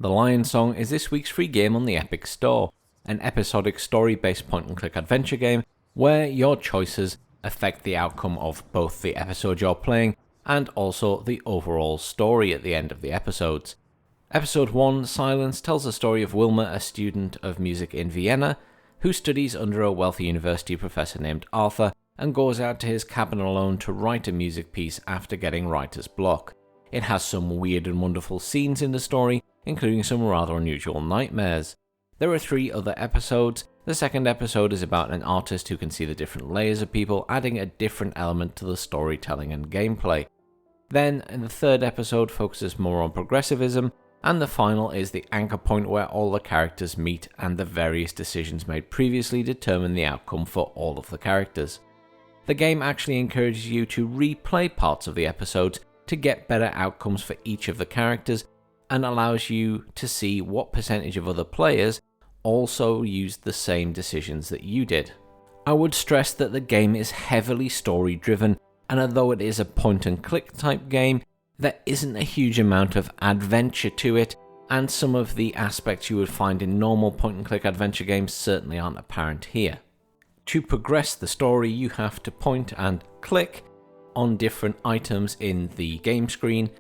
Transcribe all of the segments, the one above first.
The Lion Song is this week's free game on the Epic Store, an episodic story-based point-and-click adventure game where your choices affect the outcome of both the episode you're playing and also the overall story at the end of the episodes. Episode 1, Silence, tells the story of Wilmer, a student of music in Vienna, who studies under a wealthy university professor named Arthur and goes out to his cabin alone to write a music piece after getting writer's block. It has some weird and wonderful scenes in the story, including some rather unusual nightmares. There are 3 other episodes. The second episode is about an artist who can see the different layers of people, adding a different element to the storytelling and gameplay. Then, the third episode focuses more on progressivism, and the final is the anchor point where all the characters meet and the various decisions made previously determine the outcome for all of the characters. The game actually encourages you to replay parts of the episodes to get better outcomes for each of the characters, and allows you to see what percentage of other players also used the same decisions that you did. I would stress that the game is heavily story driven, and although it is a point and click type game, there isn't a huge amount of adventure to it, and some of the aspects you would find in normal point and click adventure games certainly aren't apparent here. To progress the story, you have to point and click on different items in the game screen.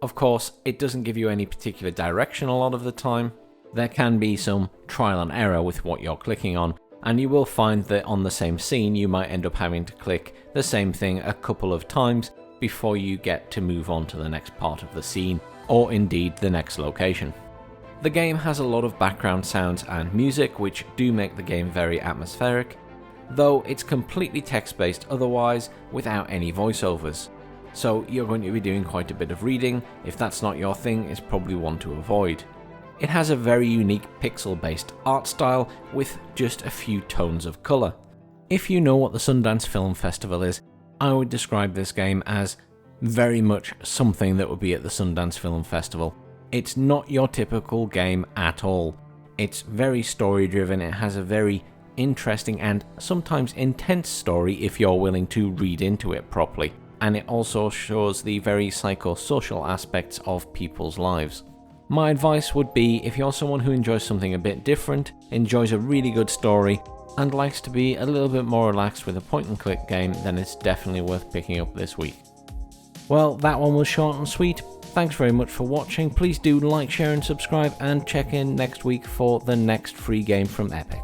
Of course, it doesn't give you any particular direction a lot of the time. There can be some trial and error with what you're clicking on, and you will find that on the same scene you might end up having to click the same thing a couple of times before you get to move on to the next part of the scene, or indeed the next location. The game has a lot of background sounds and music which do make the game very atmospheric, though it's completely text-based otherwise without any voiceovers. So you're going to be doing quite a bit of reading. If that's not your thing, it's probably one to avoid. It has a very unique pixel-based art style with just a few tones of colour. If you know what the Sundance Film Festival is, I would describe this game as very much something that would be at the Sundance Film Festival. It's not your typical game at all. It's very story-driven, it has a very interesting and sometimes intense story if you're willing to read into it properly, and it also shows the very psychosocial aspects of people's lives. My advice would be, if you're someone who enjoys something a bit different, enjoys a really good story, and likes to be a little bit more relaxed with a point and click game, then it's definitely worth picking up this week. Well, that one was short and sweet. Thanks very much for watching. Please do like, share and subscribe, and check in next week for the next free game from Epic.